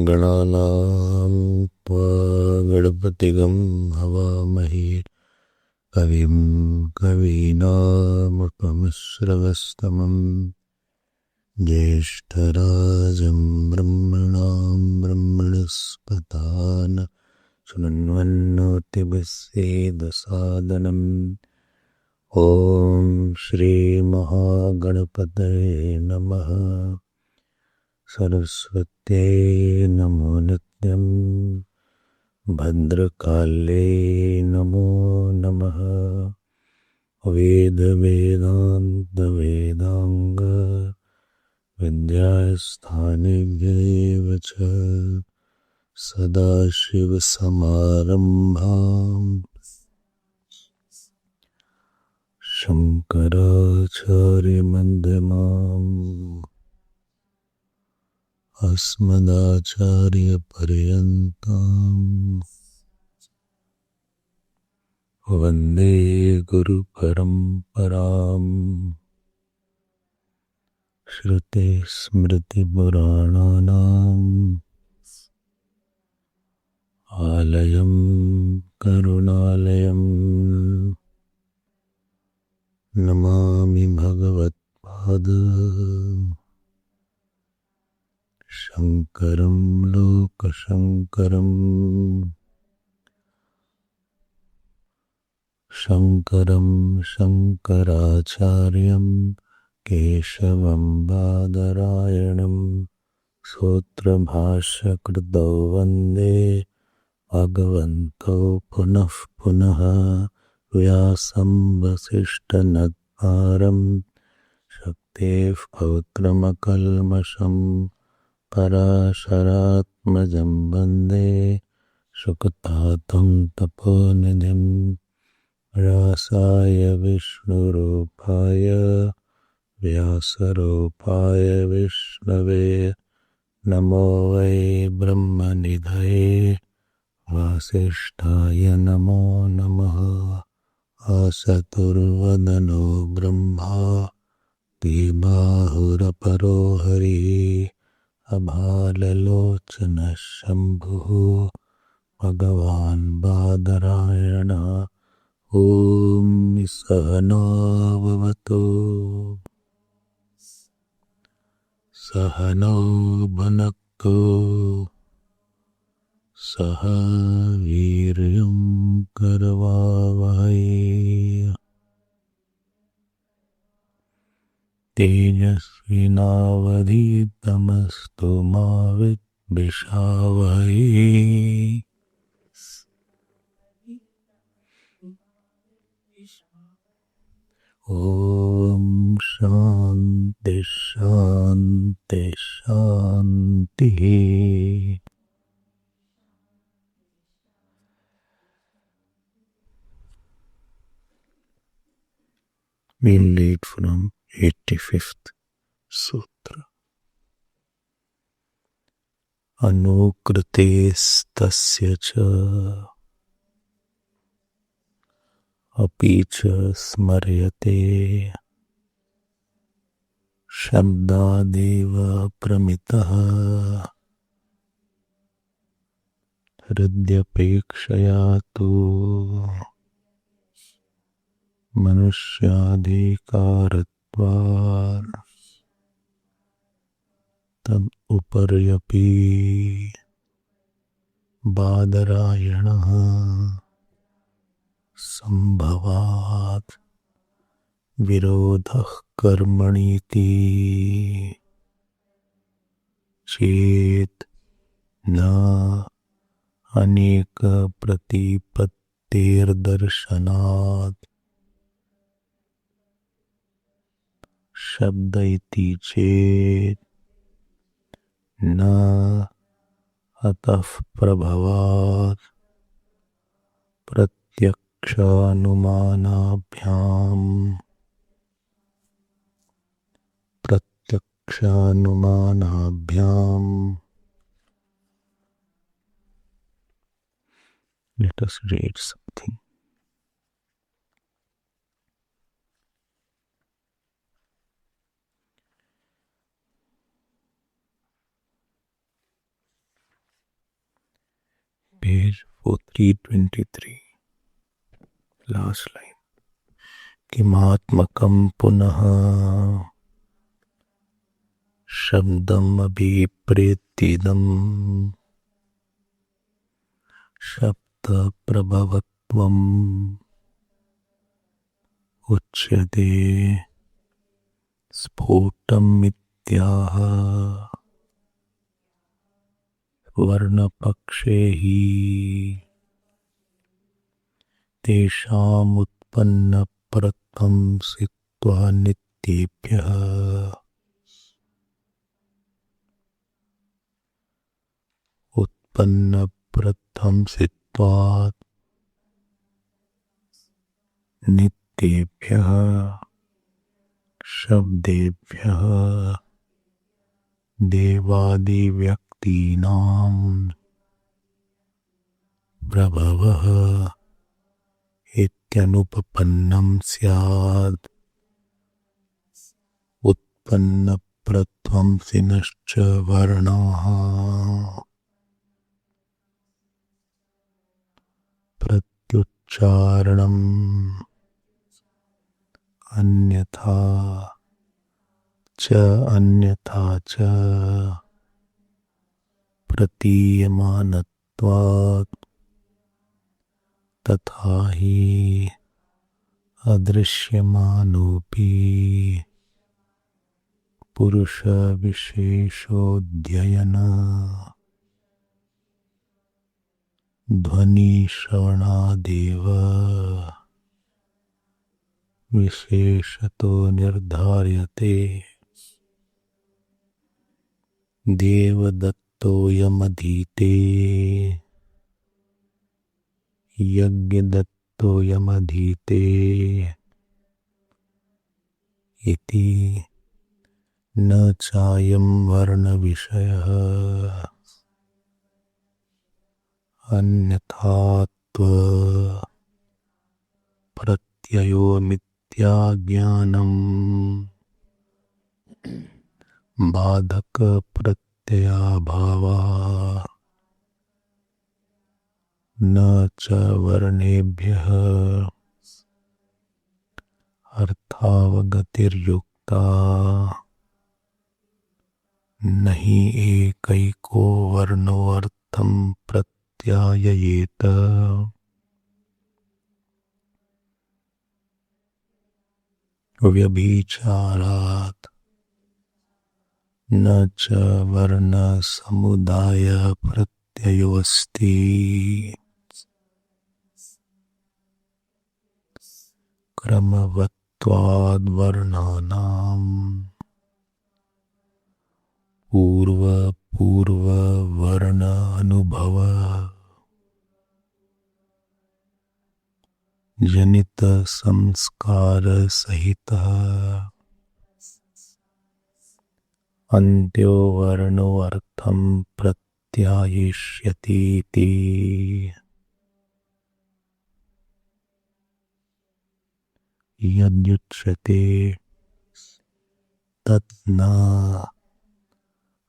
गणानां त्वा गणपतिगं हवामहे कविं कवीनामुपमश्रवस्तमं ज्येष्ठराजं ब्रह्मणां ब्रह्मणस्पतान् शृण्वन्नोतिभिस्सेदसादनम् ॐ श्रीमहागणपतये नमः। सरस्वत्यै नमो नित्यं भद्रकाले नमो नमः। वेदवेदान्तवेदाङ्ग विद्यास्थानेभ्यैव च सदाशिवसमारम्भां शङ्कराचार्यमध्यमाम् अस्मदाचार्यपर्यन्तां वन्दे गुरुपरम्पराम्। श्रुतिस्मृतिपुराणानाम् आलयं करुणालयं नमामि भगवत्पाद शङ्करं लोकशङ्करम्। शङ्करं शङ्कराचार्यं केशवं बादरायणं सूत्रभाष्यकृतौ वन्दे भगवन्तौ पुनः पुनः। व्यासं वसिष्ठनत्तारं शक्तेः पौत्रमकल्मषं पराशरात्मजं वन्दे शुकतातं तपोनिधिं। व्यासाय विष्णुरूपाय व्यासरूपाय विष्णवे नमो वै ब्रह्मनिधये वासिष्ठाय नमो नमः। आसतुर्वदनो ब्रह्मा द्विबाहुरपरो हरिः अभाललोचनः शम्भुः भगवान् बादरायणः। ॐ सहना भवतु सहनौ भुनक्तु सह वीर्यं करवावहै तेजस्विनावधीतमस्तु मा विद्विषावहै। ॐ शान्ति शान्ति शान्तिः। We'll read from 85th Sutra. Anukritestasya cha api cha smaryate shabdadeva pramitaha hridyapekshaya tu manusyadhikaratvar tad uparyapi badarayanaha sambhavat virodhah karmaniti chet na aneka pratipattir darshanat shabdaiti chet na ataf prabhavat pratyakshanumanabhyam pratyakshanumanabhyam. Let us read something. Page 323, last line. किमात्मकं पुनः शब्दम् अभिप्रेत्येदम् शब्दप्रभवत्वम् उच्यते स्फोटमित्याह वर्णपक्षे हि तेषामुत्पन्नपरत्वं सिक्त्वा नित्येभ्यः उत्पन्नपरत्वं सिक्त्वा नित्येभ्यः शब्देभ्यः देवादिव्यक्तीनां प्रभवः इत्यनुपपन्नं स्यात्। उत्पन्नप्रध्वंसिनश्च वर्णाः प्रत्युच्चारणम् अन्यथा च प्रतीयमानत्वात् तथा हि अदृश्यमानोऽपि पुरुषविशेषोऽध्ययन ध्वनिश्रवणादेव विशेषतो निर्धार्यते। देवदत्तोऽयमधीते यज्ञदत्तोऽयमधीते इति न चायं वर्णविषयः अन्यथात्व प्रत्ययो मिथ्याज्ञानम् बाधक प्रत्ययाभावा न च वर्णेभ्यः अर्थावगतिर्युक्ता न हि एकैको वर्णोऽर्थं प्रत्याययेत। व्यभिचारात् न च वर्णसमुदाय प्रत्ययोऽस्ति। क्रमवत्वाद्वर्णानां पूर्ववर्ण अनुभव जनित संस्कार सहितः अन्त्यो वर्णो अर्थं प्रत्यायिष्यतीति। यद्युच्यते तत् न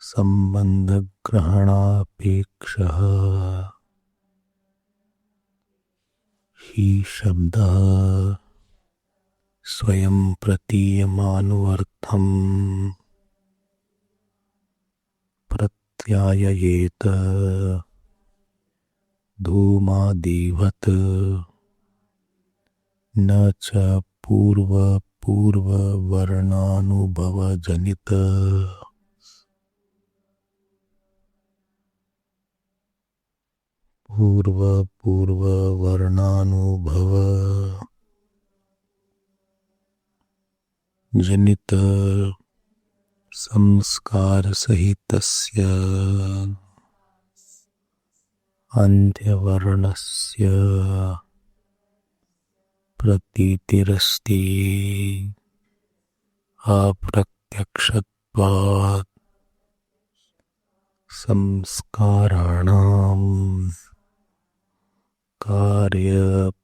सम्बन्धग्रहणापेक्षः हि शब्दः स्वयं प्रतीयमानोऽर्थं प्रत्याययेत धूमादिवत् न च पूर्ववर्णानुभवजनित पूर्ववर्णानुभव जनित संस्कार सहितस्य अन्त्यवर्णस्य प्रतीतिरस्ति। अप्रत्यक्षत्वात् संस्काराणां कार्यप्रत्यायितैः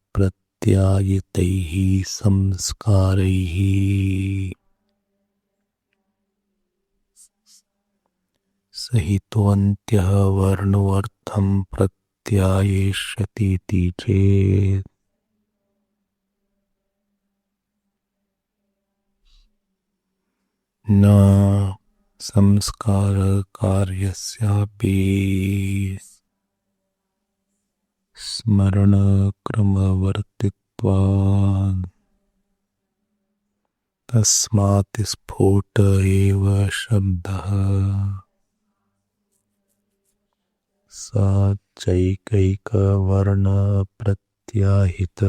संस्कारैः सहितोऽन्त्यः वर्णोऽर्थं प्रत्यायते प्रत्यायेष्यतीति चेत् न संस्कारकार्यस्यापि स्मरणक्रमवर्तित्वात् तस्मात् स्फोट एव शब्दः स चैकैकवर्णप्रत्याहित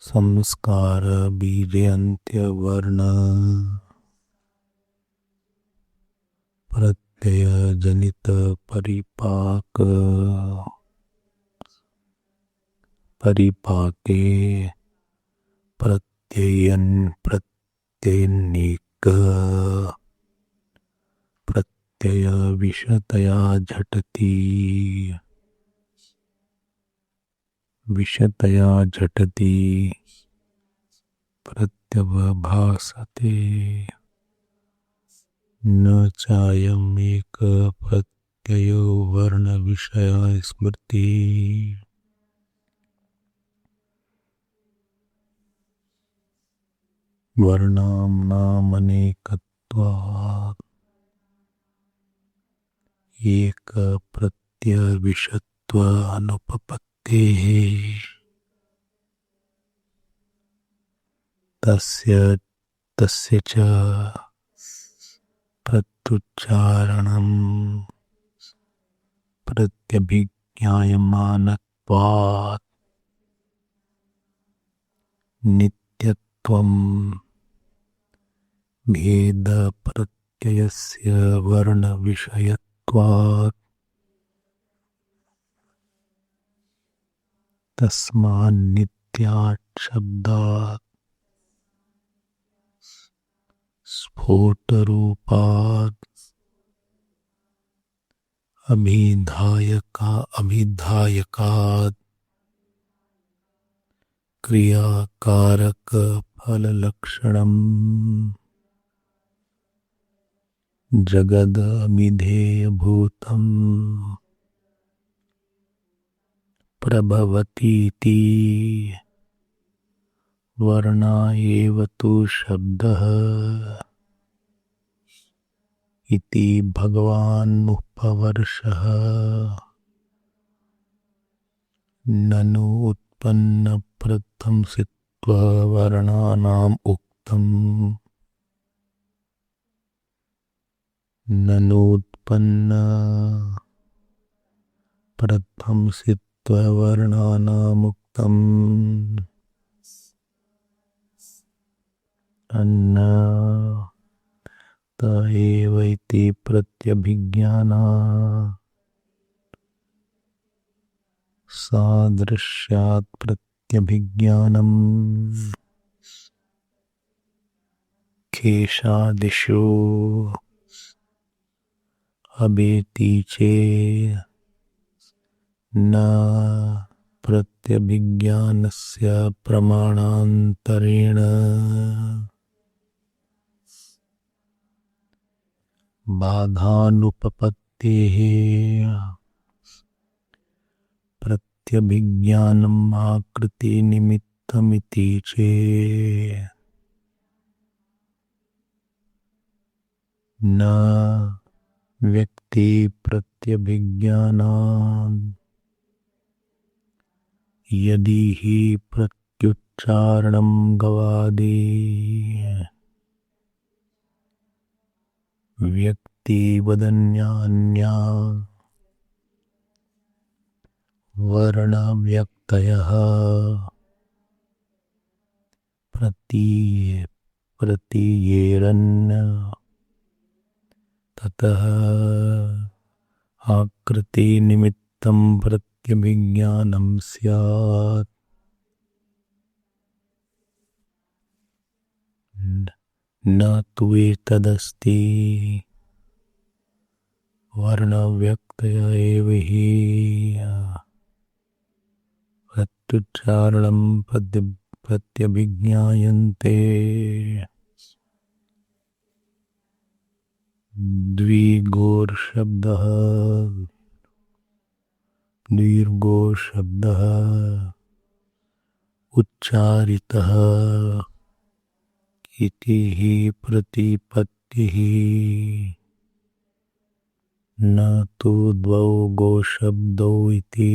संस्कार बीजन्त्यवर्ण प्रत्ययजनित परिपाक परिपाके प्रत्ययन प्रत्यनिक प्रत्यय विषतया झटति विषतया झटति प्रत्यवभासते न चायमेक प्रत्ययो वर्ण विषय स्मृति वर्णानामनेकत्वात् एक प्रत्यविषत्व अनुपपत्तेः तस्य तस्य च प्रत्युच्चारणं प्रत्यभिज्ञायमानत्वात् नित्यत्वं भेद प्रत्ययस्य वर्ण विषयत्वात् तस्मान्नित्यात् शब्दात् स्फोटरूपात् अभिधायकात् क्रियाकारक फललक्षणम् जगदभिधेयभूतम् प्रभवतीति वर्णा एव तु शब्दः इति भगवानुपवर्षः ननु उत्पन्न प्रथमसित्त्ववर्णानाम् उक्तम् ननोत्पन्न प्रथमसित्त्ववर्णानामुक्तम् अन्न त एव इति प्रत्यभिज्ञाना सादृश्यात् प्रत्यभिज्ञानम् केशादिषु अबेति चेत् न प्रत्यभिज्ञानस्य प्रमाणान्तरेण बाधानुपपत्तेः प्रत्यभिज्ञानम् आकृतिनिमित्तमिति चेत् न व्यक्ति प्रत्यभिज्ञानात् यदि हि प्रत्युच्चारणं गवादि व्यक्तिवदन्यान्या वर्णव्यक्तयः प्रतीयेरन् ततः आकृतिनिमित्तं प्रत्यभिज्ञानं स्यात् न तु एतदस्ति वर्णव्यक्तय एव हि प्रत्युच्चारणं प्रत्यभिज्ञायन्ते द्विगोर शब्दः दीर्घो शब्दः उच्चारितः इति हि प्रतिपत्तिः न तु द्वौ गोशब्दौ इति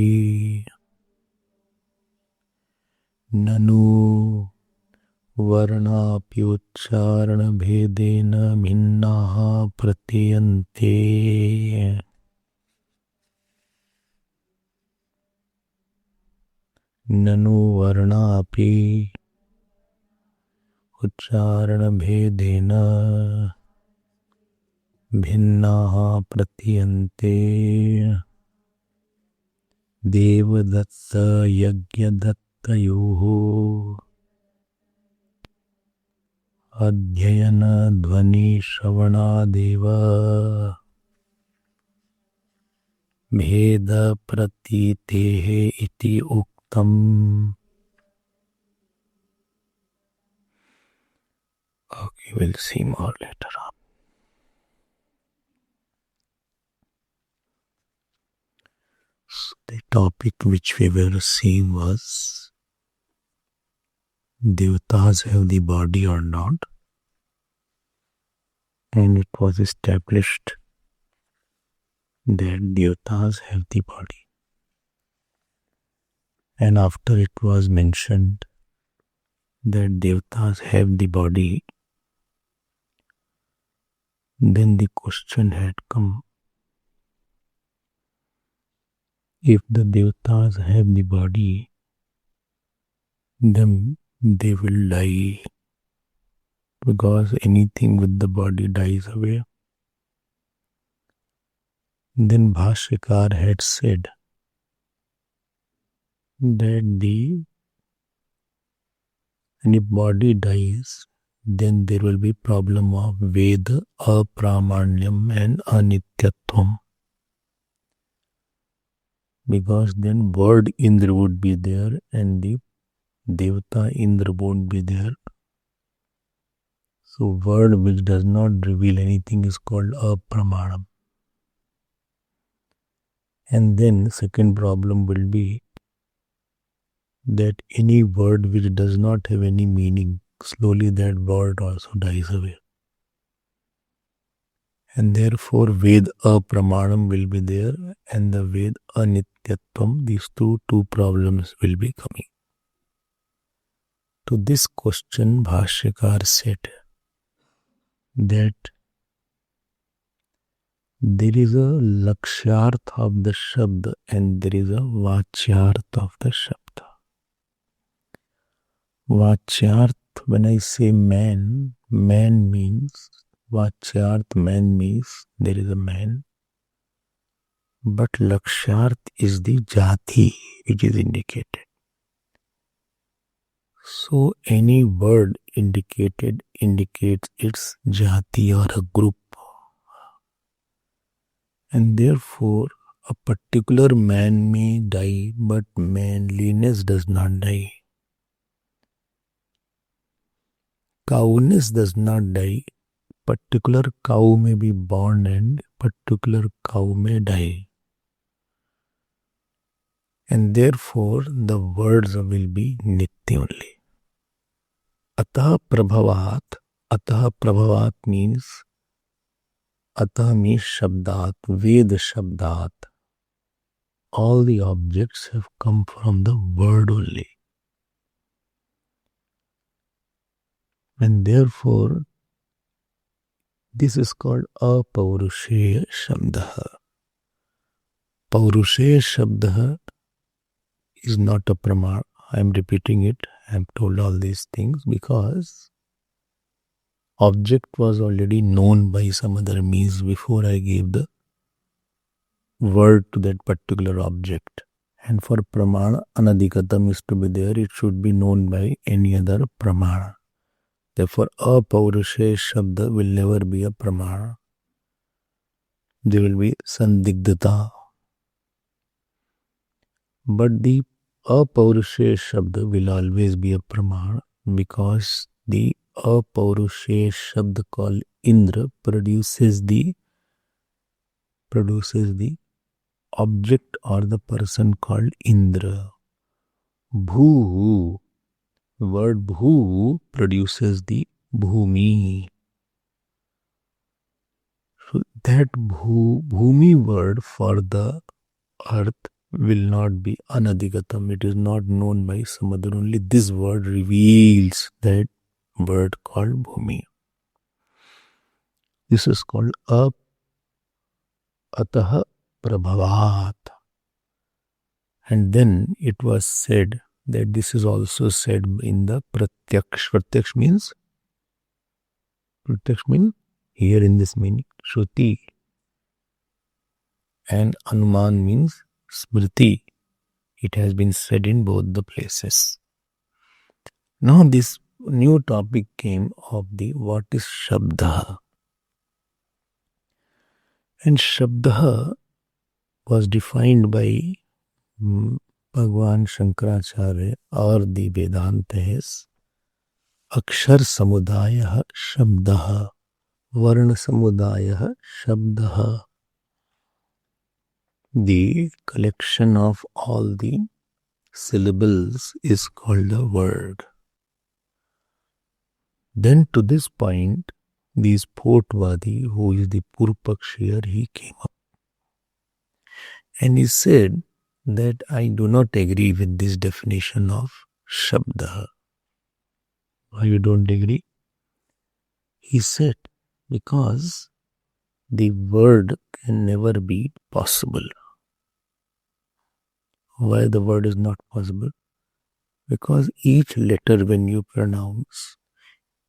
ननु वर्णापि उच्चारणभेदेन भिन्नाः प्रतीयन्ते। ननु वर्णापि उच्चारणभेदेन भिन्नाः प्रतीयन्ते। देवदत्त यज्ञदत्तयोः अध्ययन ध्वनि श्रवणादेव भेद प्रतीतेः इति उक्तम्। Okay, we'll see more later on. So the topic which we were seeing was Devatas have the body or not, and it was established that Devatas have the body. And after it was mentioned that Devatas have the body, then the question had come, if the Devatas have the body, then they will die, because anything with the body dies away. Then Bhashyakar had said that when the body dies, then there will be problem of Veda, Apramanyam and Anityatvam. Because then word Indra would be there and the Devata Indra won't be there. So word which does not reveal anything is called Apramanam. And then second problem will be that any word which does not have any meaning, slowly that word also dies away. And therefore Ved Apramanam will be there and the Ved Anityatvam, these two problems will be coming. To this question Bhashyakar said that there is a lakshyarth of the shabd and there is a vachyarth of the shabd. Vachyarth, when I say man, man means, vachyarth, man means there is a man. But lakshyarth is the jati which is indicated. So any word indicated indicates its jati or a group. And therefore a particular man may die, but manliness does not die. Cowness does not die. Particular cow may be born and particular cow may die. And therefore the words will be nitya only. Atah prabhavat means, atah means shabdat, ved shabdat. All the objects have come from the word only. And therefore this is called apaurushaya shabdah. Paurushaya shabdah is not a pramana. I am repeating it. I am told all these things because object was already known by some other means before I gave the word to that particular object. And for pramana, anadikatam is to be there. It should be known by any other pramana. Therefore, apaurushaya shabda will never be a pramana. There will be sandigdhata. But the apaurushaya shabda will always be a pramana because the apaurushaya shabda called Indra produces the produces the object or the person called Indra. Bhu, the word Bhu produces the Bhumi. So that Bhumi word for the earth will not be Anadigatam. It is not known by some other. Only this word reveals that word called Bhumi. This is called Ataha Prabhavat. And then it was said that this is also said in the Pratyaksh. Pratyaksh means here in this meaning Shruti. And Anuman means Smriti. It has been said in both the places. Now this new topic came of the what is Shabda. And Shabda was defined by Bhagwan Shankaracharya or the Vedanta as Akshar Samudaya Shabda, Varna Samudaya Shabda. The collection of all the syllables is called a word. Then to this point, this Potvadi, who is the Purvapaksha, he came up. And he said that I do not agree with this definition of Shabda. Why you don't agree? He said, because the word can never be possible. Why the word is not possible? Because each letter when you pronounce,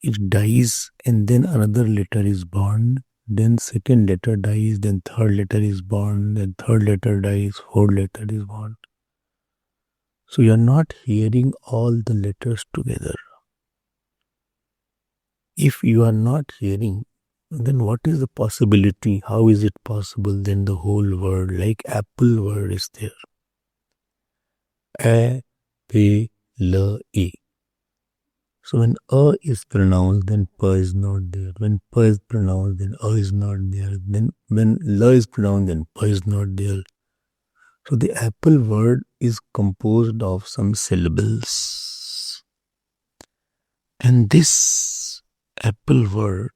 it dies and then another letter is born, then second letter dies, then third letter is born, then third letter dies, fourth letter is born. So you are not hearing all the letters together. If you are not hearing, then what is the possibility? How is it possible then the whole word, like apple word is there? A, P, L, E. So when A is pronounced, then P is not there. When P is pronounced, then A is not there. Then when L is pronounced, then P is not there. So the apple word is composed of some syllables. And this apple word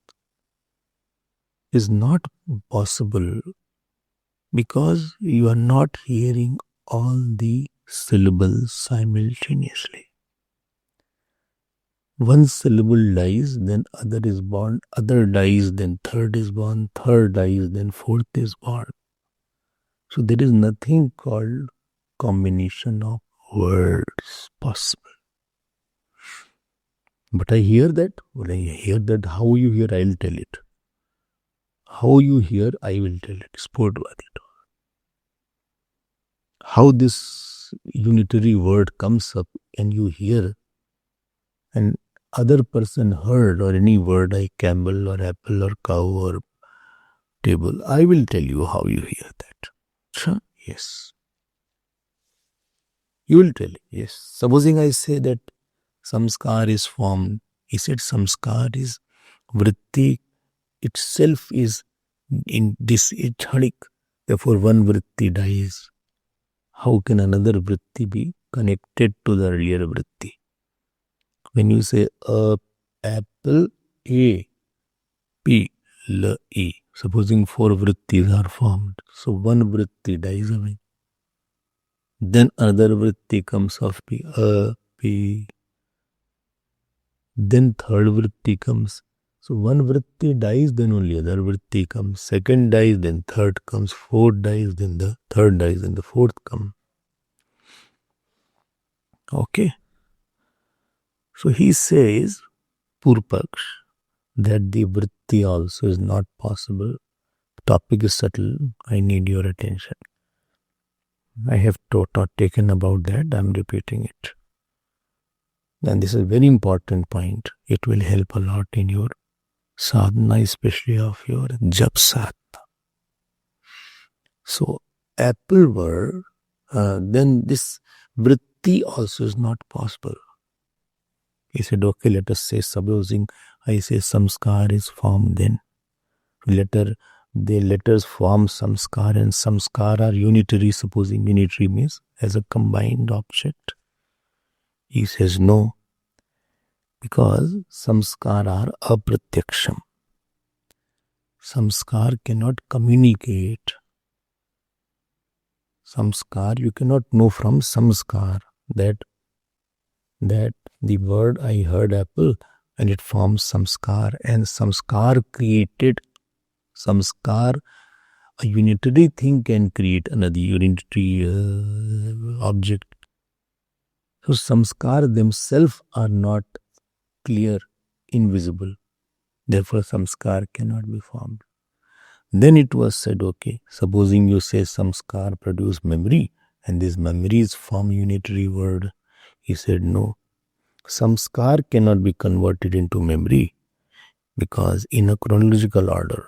is not possible because you are not hearing all the syllables simultaneously. One syllable dies, then other is born, other dies, then third is born, third dies, then fourth is born. So there is nothing called combination of words possible. But I hear that. When I hear that, how you hear, I will tell it. How you hear, I will tell it. Sportvadi. How this unitary word comes up and you hear, and other person heard, or any word like camel or apple or cow or table, I will tell you how you hear that. Sure? Yes. You will tell. Yes. Supposing I say that samskar is formed, he said samskar is vritti itself is in this echanic. Therefore one vritti dies. How can another vritti be connected to the earlier vritti? When you say apple, A, P, L, E, supposing four vrittis are formed, so one vritti dies away. Then another vritti comes of P, P. Then third vritti comes. So one vritti dies, then only other vritti comes. Second dies, then third comes. Fourth dies, then the third dies, then the fourth comes. Okay. So he says, Purvapaksha, that the vritti also is not possible. Topic is subtle. I need your attention. I have taken about that. I am repeating it. And this is a very important point. It will help a lot in your sadhana, especially of your jap sadhana. So, apple word, then this vritti also is not possible. He said, okay, let us say, supposing I say samskar is formed, then letter They let us form samskar, and samskar are unitary, supposing unitary means as a combined object. He says no, because samskar are aprathyaksham. Samskar cannot communicate. Samskar, you cannot know from samskar that the word I heard apple, and it forms samskar, and samskar created samskar. A unitary thing can create another unitary object. So samskar themselves are not clear, invisible. Therefore samskar cannot be formed. Then it was said, okay, supposing you say samskar produce memory, and these memories form unitary word. He said no. Samskar cannot be converted into memory, because in a chronological order,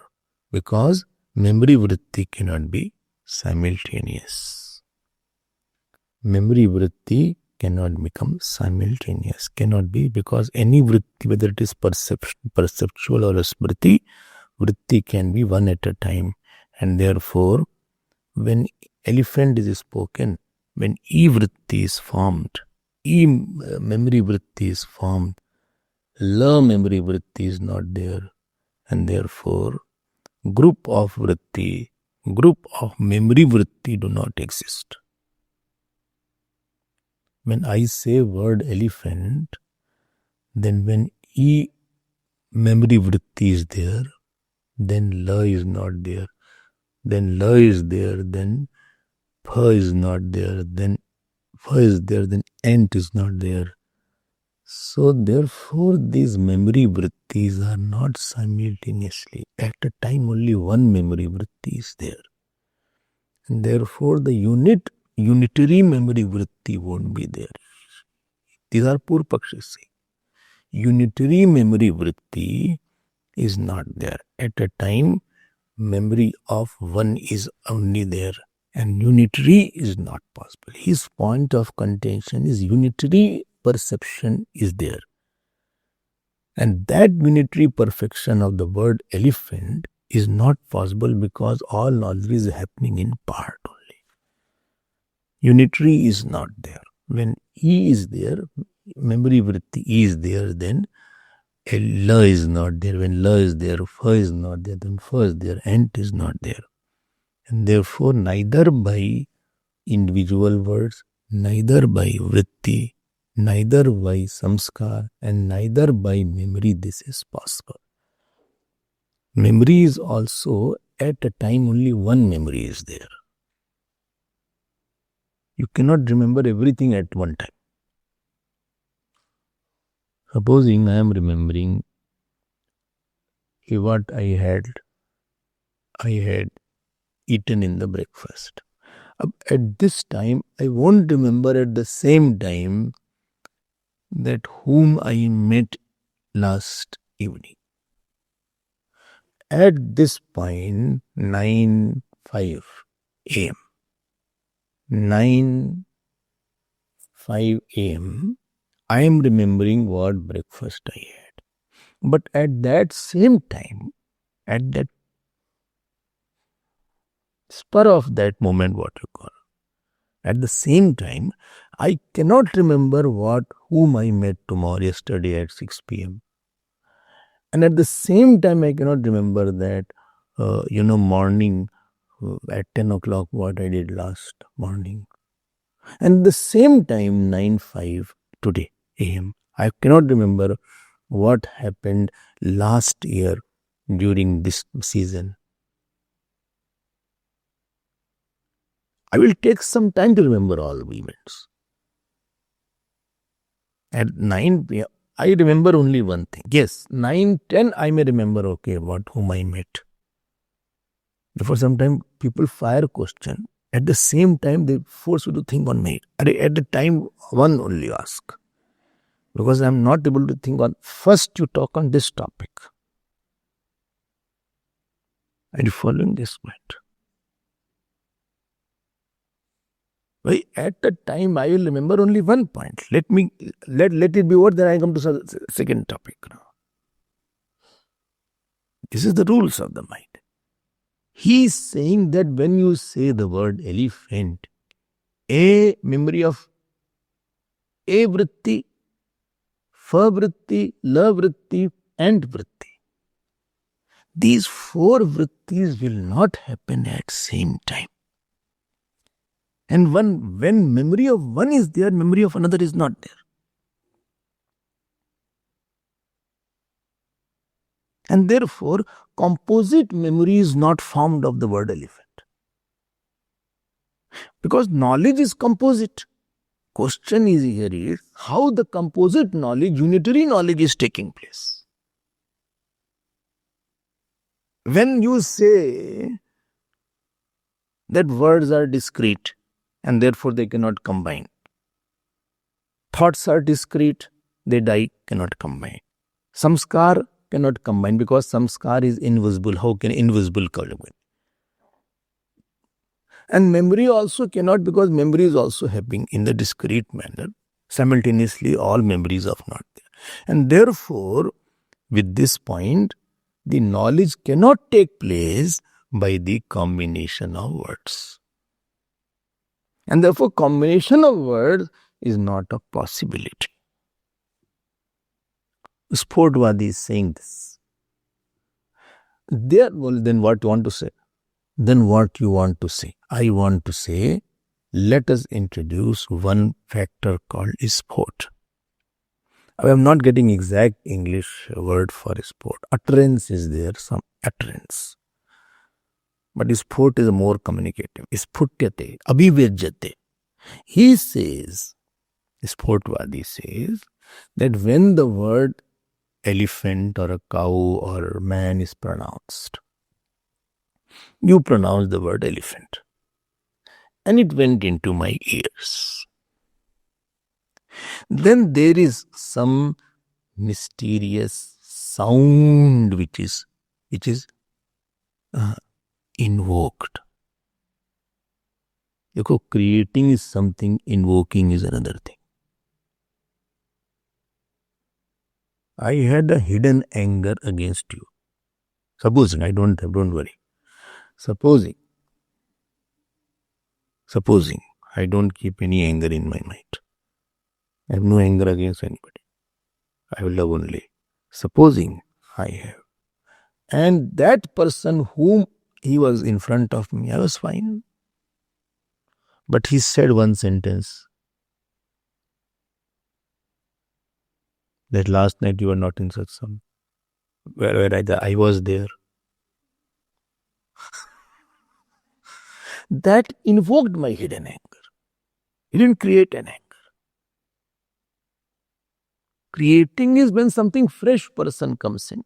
because memory vritti cannot be simultaneous. Memory vritti cannot become simultaneous, cannot be, because any vritti, whether it is perceptual or a smriti, vritti can be one at a time. And therefore, when elephant is spoken, when e-vritti is formed, memory vritti is formed, la memory vritti is not there, and therefore group of vritti, group of memory vritti do not exist. When I say word elephant, then when e memory vritti is there, then la is not there. Then la is there, then pha is not there, then pha is there, then ant is not there. So therefore these memory vrittis are not simultaneously. At a time only one memory vritti is there. And therefore the unitary memory vritti won't be there. These are Purvapaksha saying. Unitary memory vritti is not there. At a time, memory of one is only there, and unitary is not possible. His point of contention is unitary perception is there. And that unitary perfection of the word elephant is not possible, because all knowledge is happening in part only. Unitary is not there. When E is there, memory vritti is there, then la is not there. When la is there, fa is not there. Then fa is there, ant is not there. And therefore, neither by individual words, neither by vritti, neither by samskar, and neither by memory, this is possible. Memory is also, at a time only one memory is there. You cannot remember everything at one time. Supposing I am remembering what I had eaten in the breakfast. At this time, I won't remember at the same time that whom I met last evening. At this point, 9:05 a.m. 9:05 a.m. I am remembering what breakfast I had. But at that same time, at that spur of that moment, what you call, at the same time, I cannot remember whom I met yesterday at 6 p.m. And at the same time, I cannot remember that, morning at 10 o'clock, what I did last morning. And at the same time, 9:05 today a.m., I cannot remember what happened last year during this season. I will take some time to remember all the events. At 9 p.m., I remember only one thing. Yes, 9:10 I may remember, okay, whom I met. Therefore, sometimes people fire question. At the same time, they force you to think on me. At the time, one only ask. Because I am not able to think on, first you talk on this topic. Are you following this point? Well, at the time, I will remember only one point. Let it be over, then I come to the second topic now. This is the rules of the mind. He is saying that when you say the word elephant, a memory of a vritti, fa vritti, la vritti, and vritti. These four vrittis will not happen at same time. And when memory of one is there, memory of another is not there. And therefore, composite memory is not formed of the word elephant. Because knowledge is composite. Question is here is how the composite knowledge, unitary knowledge is taking place. When you say that words are discrete and therefore they cannot combine. Thoughts are discrete, they die, cannot combine. Samskar cannot combine because samskar is invisible. How can invisible combine? And memory also cannot because memory is also happening in the discrete manner. Simultaneously, all memories are not there. And therefore, with this point, the knowledge cannot take place by the combination of words. And therefore, combination of words is not a possibility. Sportvadi is saying this. Then what you want to say? Then what you want to say? I want to say, let us introduce one factor called sport. I am not getting exact English word for sport. Utterance is there, some utterance. But sport is more communicative. Sphutyate, abhivyajyate. He says, Sportvadi says, that when the word elephant or a cow or man is pronounced, you pronounce the word elephant. And it went into my ears. Then there is some mysterious sound which is invoked. Creating is something, invoking is another thing. I had a hidden anger against you. Supposing, don't worry. Supposing, I don't keep any anger in my mind. I have no anger against anybody. I will love only. Supposing I have. And that person whom he was in front of me, I was fine. But he said one sentence. That last night you were not in satsang. Where I was there. That invoked my hidden anger. It didn't create an anger. Creating is when something fresh person comes in.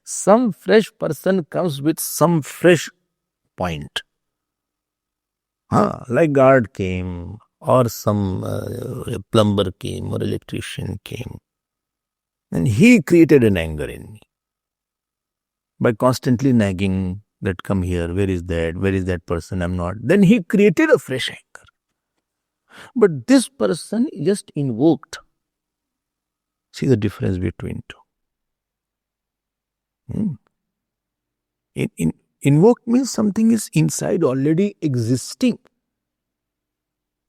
Some fresh person comes with some fresh point. Like guard came, or some plumber came, or electrician came. And he created an anger in me. By constantly nagging that come here, where is that person, I'm not. Then he created a fresh anger. But this person just invoked. See the difference between two. Invoke means something is inside already existing.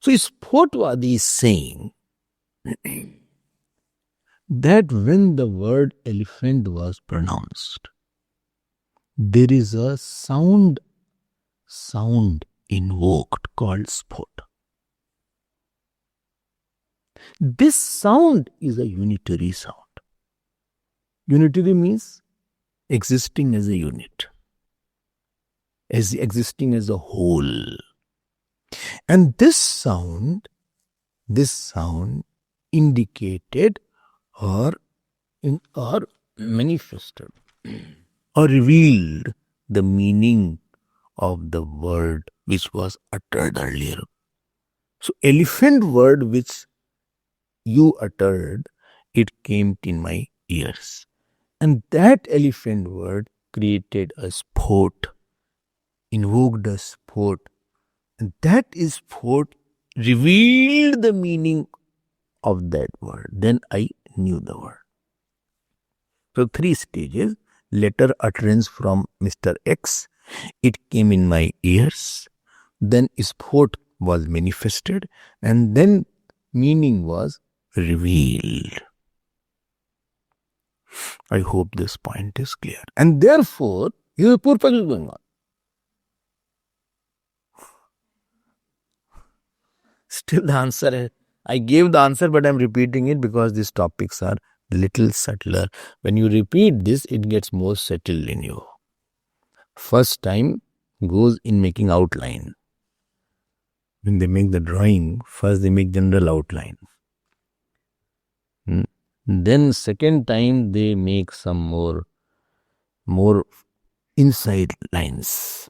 So Sportvadi is saying that when the word elephant was pronounced, there is a sound invoked called spot. This sound is a unitary sound. Unitary means existing as a unit, as existing as a whole. And this sound indicated or manifested or revealed the meaning of the word which was uttered earlier. So elephant word which you uttered, it came in my ears. And that elephant word created a sport, invoked a sport. And that sport revealed the meaning of that word. Then I knew the word. So 3 stages. Letter utterance from Mr. X. It came in my ears. Then sport was manifested. And then meaning was revealed. I hope this point is clear. And therefore, here Purvapaksha is going on. Still the answer, I gave the answer, but I am repeating it because these topics are little subtler. When you repeat this, it gets more settled in you. First time goes in making outline. When they make the drawing, first they make general outline. Then second time they make some more inside lines.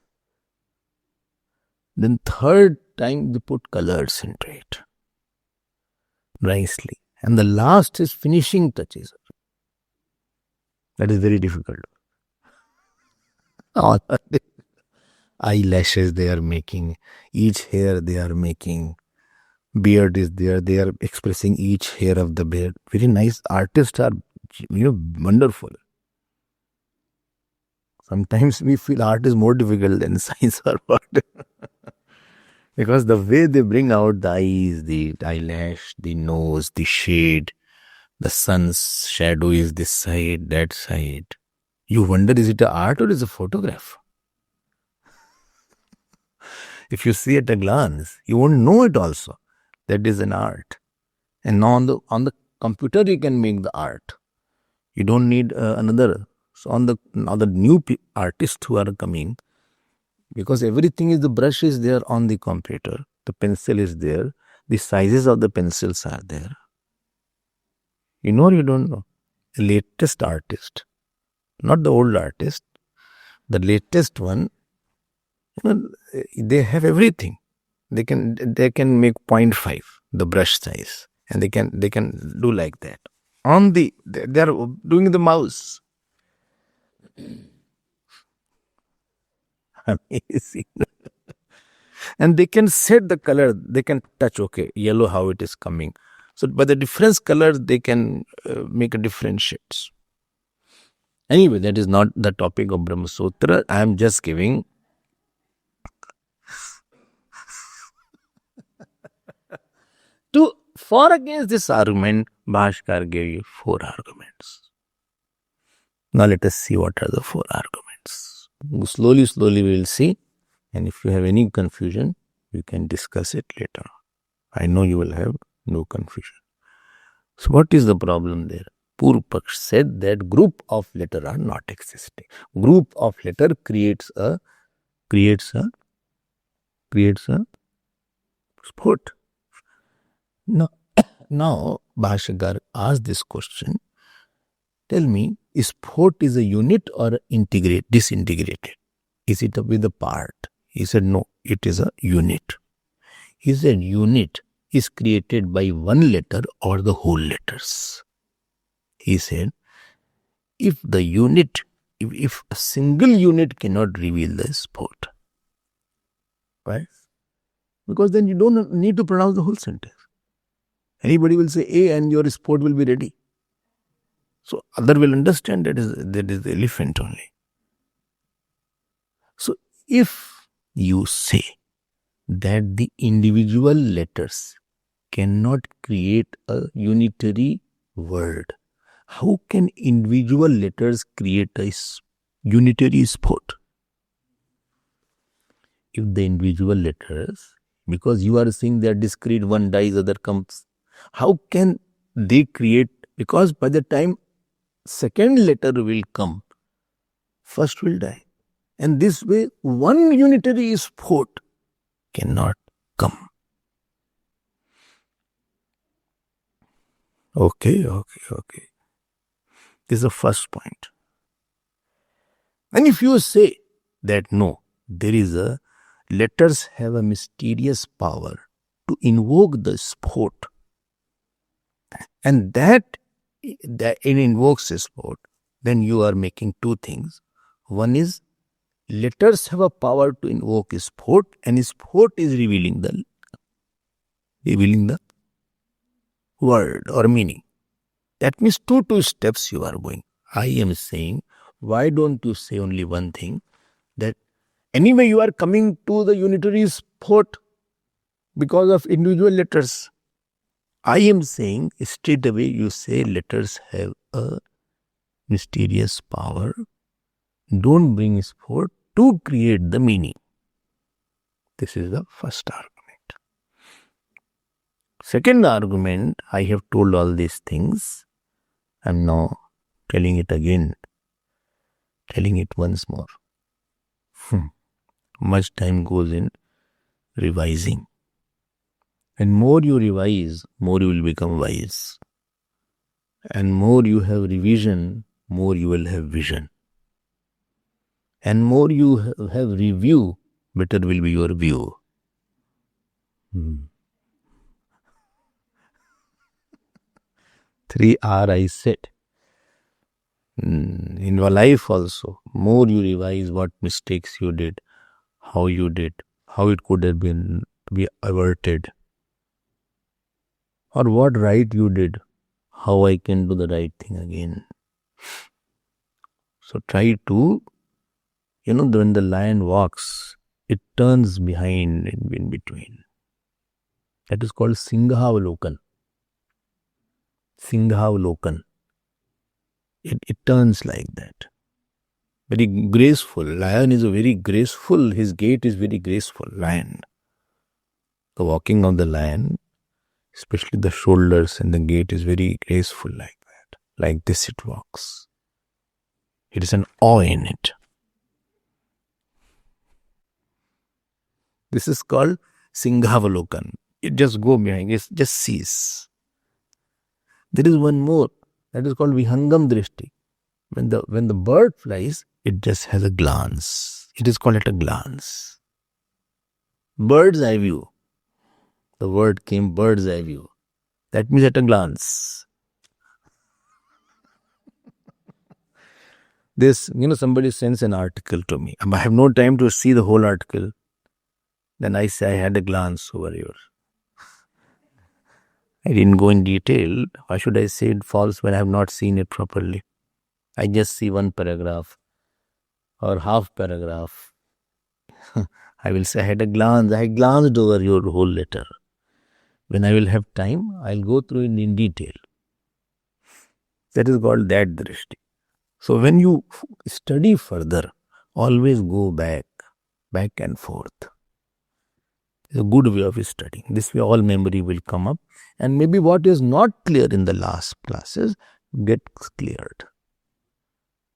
Then third time they put colors into it nicely. And the last is finishing touches. That is very difficult. Eyelashes they are making, each hair they are making, beard is there, they are expressing each hair of the beard. Very nice. Artists are, wonderful. Sometimes we feel art is more difficult than science or what. Because the way they bring out the eyes, the eyelash, the nose, the shade, the sun's shadow is this side, that side. You wonder, is it an art or is it a photograph? If you see at a glance, you won't know it also. That is an art. And now on the computer you can make the art. You don't need another. So now the new artists who are coming, because everything is, the brush is there on the computer, the pencil is there, the sizes of the pencils are there. You know or you don't know? The latest artist, not the old artist, the latest one, they have everything. They can make 0.5 the brush size, and they can do like that. They are doing the mouse. Amazing. And they can set the color, they can touch, okay, yellow, how it is coming. So by the different colors, they can make a different shades. Anyway, that is not the topic of Brahmasutra. I am just giving for against this argument. Bhashkar gave you 4 arguments. Now let us see what are the 4 arguments. Slowly we will see. And if you have any confusion, we can discuss it later. I know you will have no confusion. So what is the problem there? Purvapaksha said that group of letter are not existing. Group of letter creates a sport. Now Bhashkar asked this question. Tell me, sport is a unit or disintegrated? Is it with a part? He said, no, it is a unit. He said, unit is created by one letter or the whole letters. He said, if a single unit cannot reveal the sport, right? Because then you don't need to pronounce the whole sentence. Anybody will say A and your sport will be ready. So other will understand that is the elephant only. So if you say that the individual letters cannot create a unitary word, how can individual letters create a unitary sport? If the individual letters, because you are saying they are discrete, one dies, other comes, how can they create? Because by the time second letter will come, first will die. And this way, one unitary sport cannot come. Okay. This is the first point. And if you say that no, letters have a mysterious power to invoke the sport, and that it invokes a sport, then you are making 2 things. One is, letters have a power to invoke a sport, and sport is revealing the word or meaning. That means two steps you are going. I am saying, why don't you say only one thing? That anyway you are coming to the unitary spot because of individual letters. I am saying straight away you say letters have a mysterious power. Don't bring sport to create the meaning. This is the first argument. Second argument, I have told all these things. I am now telling it again, telling it once more. Much time goes in revising. And more you revise, more you will become wise. And more you have revision, more you will have vision. And more you have review, better will be your view. 3R I said. In your life also, more you revise what mistakes you did, how it could have been be averted, or what right you did, how I can do the right thing again. So try to, when the lion walks, it turns behind and in between. That is called Singhavalokan. Singhavalokan. It turns like that. Very graceful. Lion is a very graceful, his gait is very graceful. Lion. The walking of the lion, especially the shoulders and the gait is very graceful like that. Like this it walks. It is an awe in it. This is called Singhavalokan. It just go behind, it just sees. There is one more, that is called Vihangam Drishti. When the bird flies, it just has a glance. It is called at a glance. Bird's eye view. The word came bird's eye view. That means at a glance. This, somebody sends an article to me. I have no time to see the whole article. Then I say I had a glance over yours. I didn't go in detail. Why should I say it false when I have not seen it properly? I just see one paragraph or half paragraph. I will say I had a glance. I glanced over your whole letter. When I will have time, I'll go through it in detail. That is called that drishti. So when you study further, always go back and forth. It's a good way of studying. This way all memory will come up. And maybe what is not clear in the last classes gets cleared.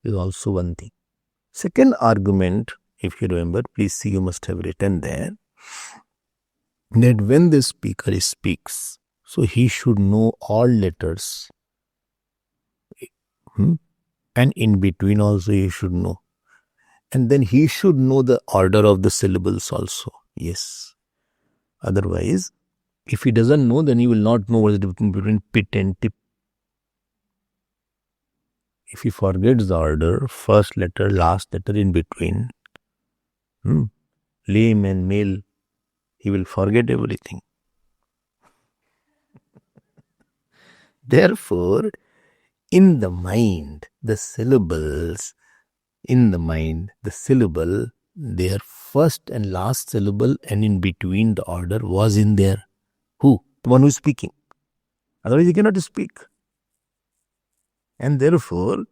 Is also one thing. Second argument, if you remember, please see you must have written there, that when the speaker speaks, so he should know all letters. And in between also he should know. And then he should know the order of the syllables also. Yes. Otherwise, if he doesn't know, then he will not know what is the difference between pit and tip. If he forgets the order, first letter, last letter in between, lame and male, he will forget everything. Therefore, in the mind, the syllables, their first and last syllable and in between the order was in there. Who? The one who is speaking. Otherwise he cannot speak. And therefore,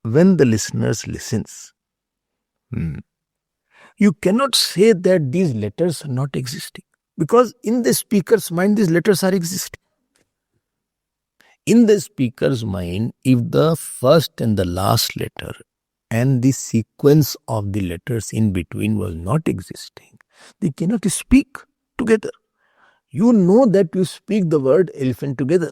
when the listeners listens, you cannot say that these letters are not existing. Because in the speaker's mind, these letters are existing. In the speaker's mind, if the first and the last letter and the sequence of the letters in between was not existing, they cannot speak together. You know that you speak the word elephant together.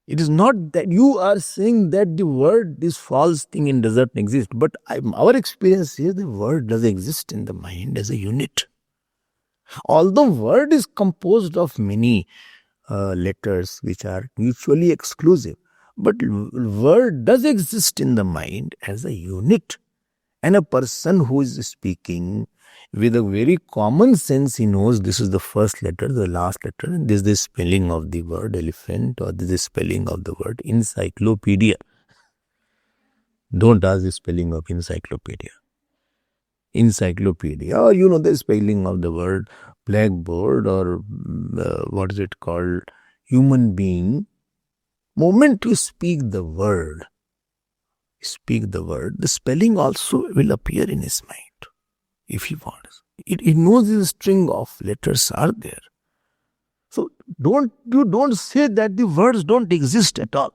It is not that you are saying that the word, this false thing in doesn't exist. But our experience is the word does exist in the mind as a unit. Although word is composed of many letters which are mutually exclusive, but word does exist in the mind as a unit. And a person who is speaking With a very common sense, he knows this is the first letter, the last letter, and this is the spelling of the word elephant, or this is the spelling of the word encyclopedia. Don't ask the spelling of encyclopedia. Encyclopedia, or the spelling of the word blackboard, or what is it called, human being. Moment you speak the word, the spelling also will appear in his mind if he wants. It knows the string of letters are there. So don't say that the words don't exist at all.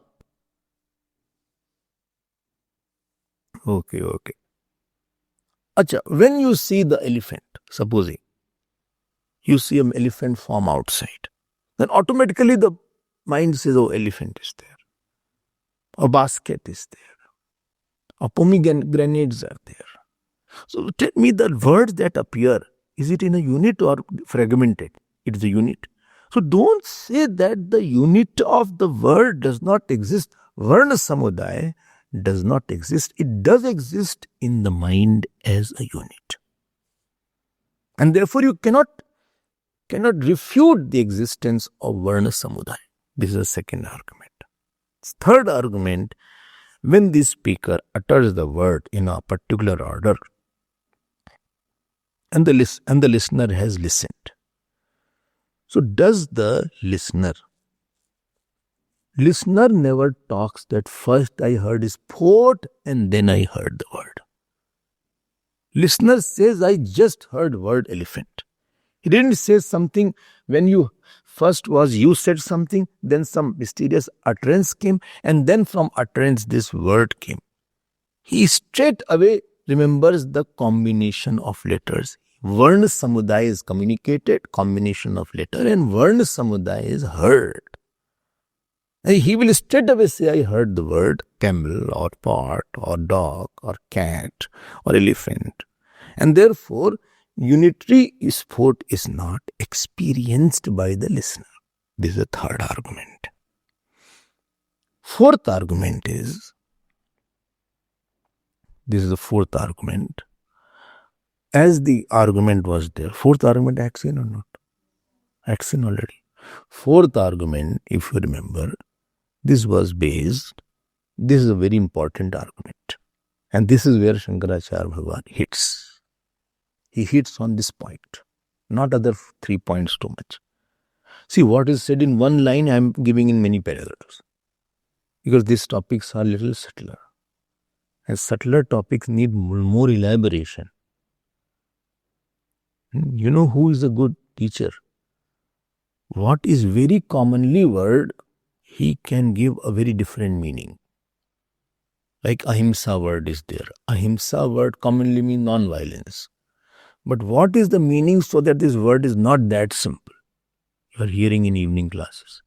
Okay. Acha, when you see the elephant, supposing you see an elephant form outside, then automatically the mind says, oh, elephant is there. A basket is there. A pomegranates are there. So tell me, the words that appear, is it in a unit or fragmented? It is a unit. So don't say that the unit of the word does not exist. Varna samudaya does not exist. It does exist in the mind as a unit. And therefore you cannot refute the existence of Varna samudaya. This is the second argument. Third argument, when the speaker utters the word in a particular order, and the listener has listened. So does the listener never talks that first I heard is port and then I heard the word. Listener says, I just heard word elephant. He didn't say something when you said something, then some mysterious utterance came, and then from utterance this word came. He straight away remembers the combination of letters. Varna samudaya is communicated, combination of letter, and Varna samudaya is heard. And he will straight away say, I heard the word camel or pot or dog or cat or elephant. And therefore, unitary sport is not experienced by the listener. This is the third argument. Fourth argument is, this is the fourth argument. As the argument was there, fourth argument action or not? Action already. Fourth argument, if you remember, this was based, this is a very important argument. And this is where Shankaracharya Bhagavan hits. He hits on this point, not other 3 points too much. See, what is said in one line, I am giving in many paragraphs. Because these topics are little subtler. And subtler topics need more elaboration. You know who is a good teacher? What is very commonly word, he can give a very different meaning. Like ahimsa word is there. Ahimsa word commonly means non-violence. But what is the meaning so that this word is not that simple? You are hearing in evening classes.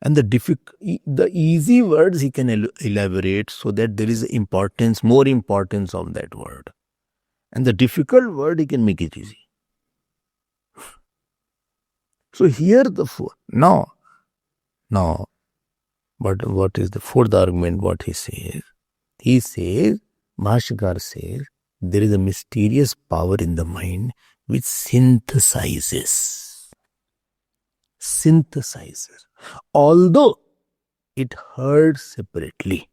And the easy words he can elaborate so that there is importance, more importance of that word. And the difficult word he can make it easy. So here the fourth. Now, but what is the fourth argument? What he says? He says, Bhashyakar says, there is a mysterious power in the mind which synthesizes. Although it heard separately.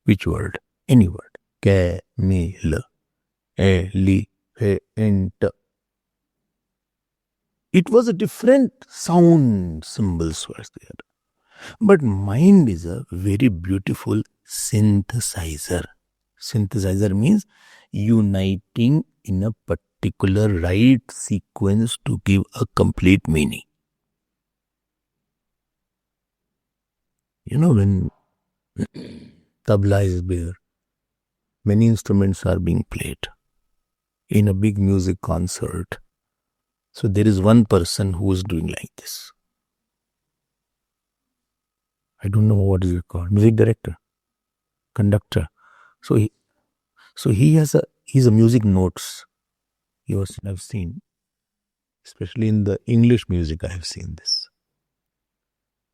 Which word? Any word. Camel, elephant. It was a different sound, symbols were there. But mind is a very beautiful synthesizer. Synthesizer means uniting in a particular right sequence to give a complete meaning. You know, when tabla is there, many instruments are being played in a big music concert. So there is one person who is doing like this. I don't know what is it called. Music director, conductor. So he's a music notes. I've seen, especially in the English music, I have seen this.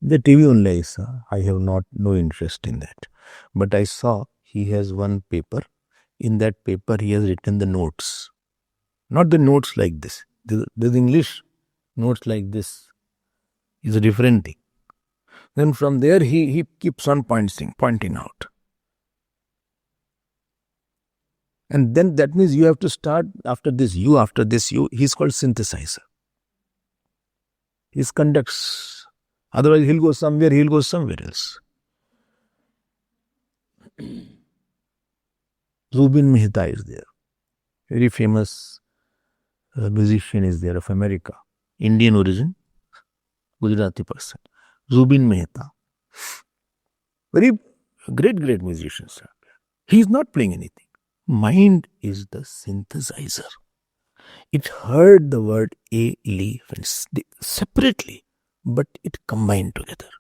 The TV only I saw. I have no interest in that. But I saw he has one paper. In that paper, he has written the notes. Not the notes like this. The English notes like this is a different thing. Then from there he keeps on pointing out. And then that means you have to start after this you. He's called synthesizer. He conducts. Otherwise he'll go somewhere else. Zubin Mehta is there. Very famous musician is there of America. Indian origin. Gujarati person. Zubin Mehta. Very great musicians. He is not playing anything. Mind is the synthesizer. It heard the word elephants separately, but it combined together.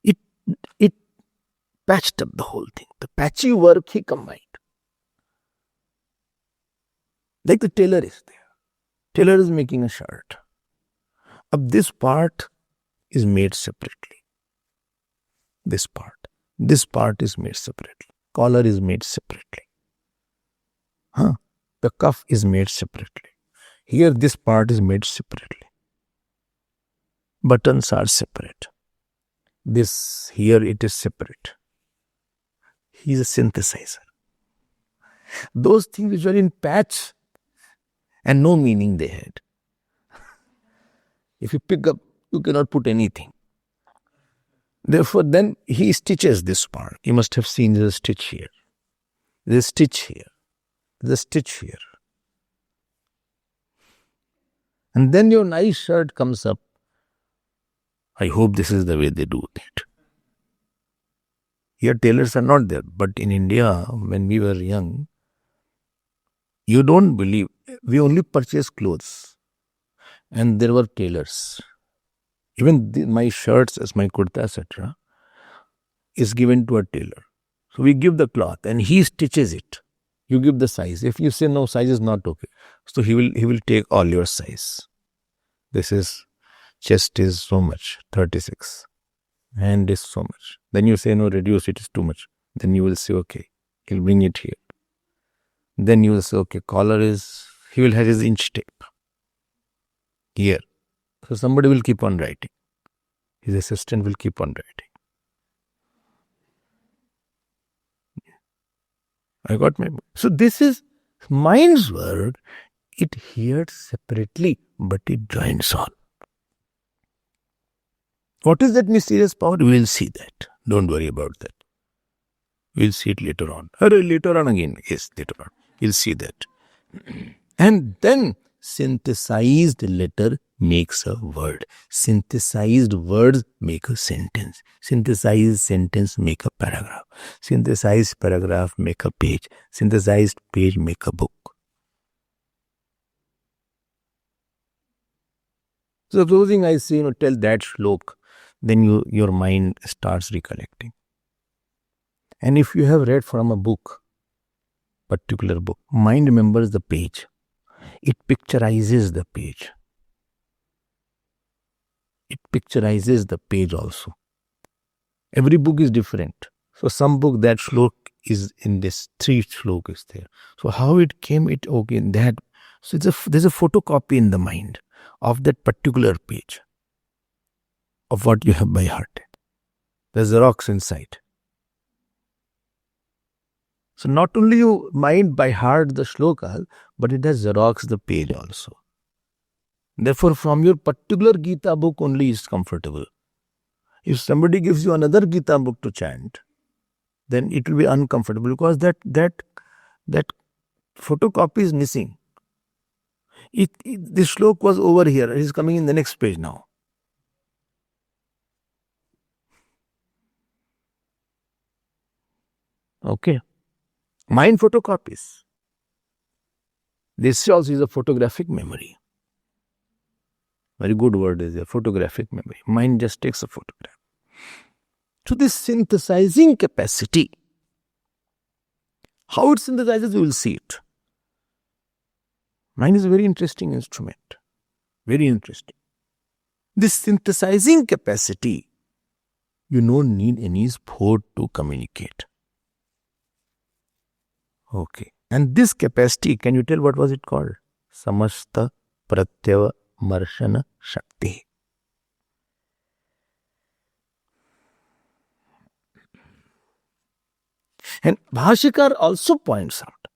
It patched up the whole thing. The patchy work he combined. Like the tailor is there. Tailor is making a shirt. This part is made separately. This part is made separately. Collar is made separately. The cuff is made separately. Here this part is made separately. Buttons are separate. Here it is separate. He is a synthesizer. Those things which are in patch and no meaning they had. If you pick up, you cannot put anything. Therefore, then he stitches this part. You must have seen there's a stitch here. There's a stitch here. There's a stitch here. And then your nice shirt comes up. I hope this is the way they do it. Here tailors are not there. But in India, when we were young, you don't believe, we only purchased clothes. And there were tailors. Even my shirts, as my kurta, etc., is given to a tailor. So we give the cloth and he stitches it. You give the size. If you say no, size is not okay, so he will take all your size. This is chest is so much, 36. Hand is so much. Then you say no, reduce it is too much. Then you will say okay, he'll bring it here. Then you will say okay, collar is, he will have his inch tape here. So somebody will keep on writing. His assistant will keep on writing. I got my... So this is mind's work. It hears separately, but it joins all. What is that mysterious power? We will see that. Don't worry about that. We'll see it later on. Later on again. Yes, later on. You'll see that. And then synthesized letter makes a word. Synthesized words make a sentence. Synthesized sentence make a paragraph. Synthesized paragraph make a page. Synthesized page make a book. So supposing I say, tell that shlok, then your mind starts recollecting. And if you have read from a book, particular book, mind remembers the page. It picturizes the page. It picturizes the page also. Every book is different. So some book, that shlok is in this, 3 shlok is there. So how it came, in that. So there's a photocopy in the mind of that particular page of what you have by heart. There's Xerox inside. So not only you mind by heart the shloka, but it has Xerox the page also. Therefore, from your particular Gita book only is comfortable. If somebody gives you another Gita book to chant, then it will be uncomfortable because that photocopy is missing. This shlok was over here. It is coming in the next page now. Okay. Mind photocopies. This also is a photographic memory. Very good word is a photographic memory. Mind just takes a photograph. So this synthesizing capacity, how it synthesizes, you will see it. Mind is a very interesting instrument. Very interesting. This synthesizing capacity, you don't need any sport to communicate. Okay. And this capacity, can you tell what was it called? Samasta Pratyava Marshana Shakti. And Bhashikar also points out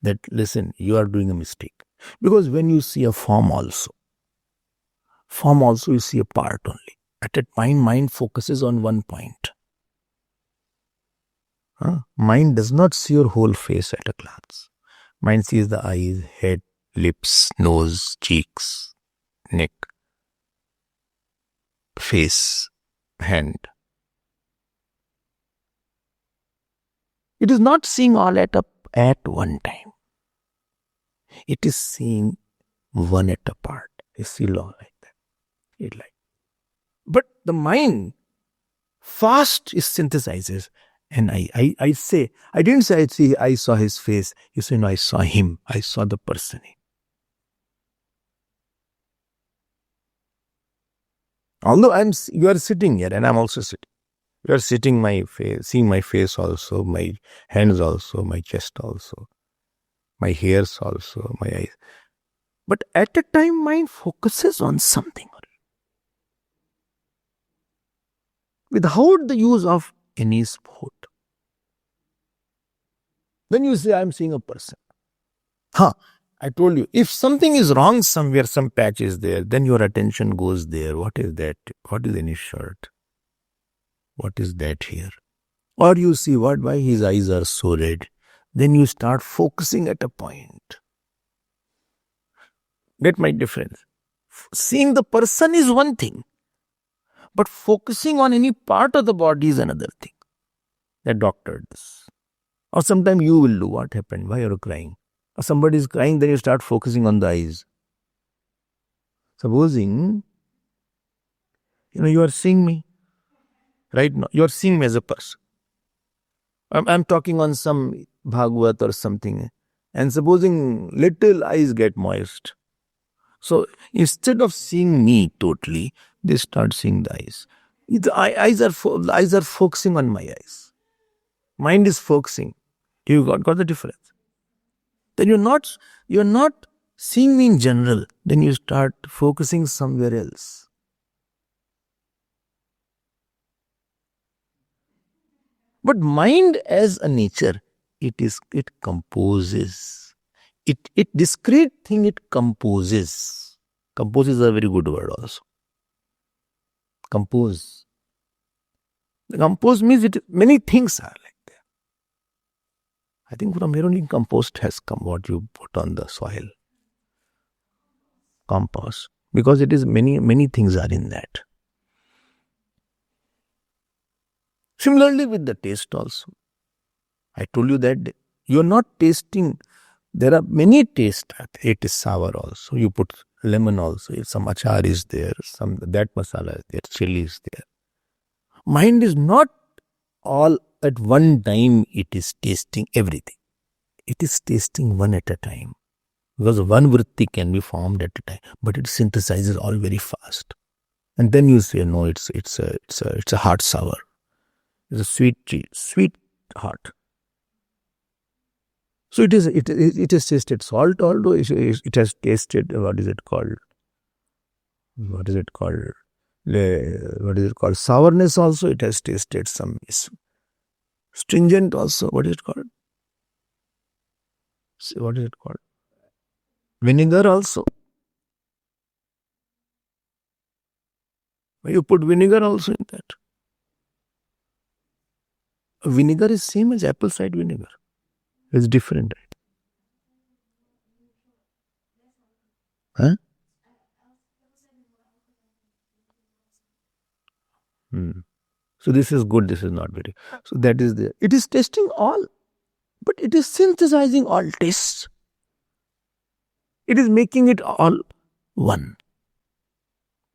that, listen, you are doing a mistake. Because when you see a form also you see a part only. At a time, mind focuses on one point. Mind does not see your whole face at a glance. Mind sees the eyes, head, lips, nose, cheeks, neck, face, hand. It is not seeing all at one time. It is seeing one at a part. You see law like that. But the mind fast is synthesizes. And I say, I didn't say I saw his face. You say, no, I saw him. I saw the person. Although you are sitting here and I'm also sitting. You are sitting my face, seeing my face also, my hands also, my chest also, my hairs also, my eyes. But at a time, mind focuses on something. Without the use of any sport. Then you say, I'm seeing a person. I told you, if something is wrong somewhere, some patch is there, then your attention goes there. What is that? What is in his shirt? What is that here? Or you see why his eyes are so red. Then you start focusing at a point. Get my difference? Seeing the person is one thing. But focusing on any part of the body is another thing. That doctor does. Or sometimes you will do. What happened? Why are you crying? Or somebody is crying, then you start focusing on the eyes. Supposing, you are seeing me. Right now, you are seeing me as a person. I'm talking on some Bhagavad or something. And supposing little eyes get moist. So instead of seeing me totally, they start seeing the eyes. The eyes are focusing on my eyes. Mind is focusing. You got the difference? Then you're not seeing me in general. Then you start focusing somewhere else. But mind as a nature, it composes. It discrete thing, it composes. Compose is a very good word also. Compose. The compose means many things are like that. I think from here only compost has come, what you put on the soil. Compost. Because it is many things are in that. Similarly with the taste also. I told you that you are not tasting. There are many tastes. It is sour also. You put lemon also. If some achar is there, that masala is there, chili is there. Mind is not all at one time. It is tasting everything. It is tasting one at a time. Because one vritti can be formed at a time, but it synthesizes all very fast. And then you say, no, it's a hard sour. It's a sweet heart. So it has tasted salt, although it has tasted, what is it called? Sourness also. It has tasted some stringent also. What is it called? Vinegar also. You put vinegar also in that. Vinegar is same as apple cider vinegar. It's different. Huh? So this is good, this is not very. So that is there. It is tasting all, but it is synthesizing all tastes. It is making it all one.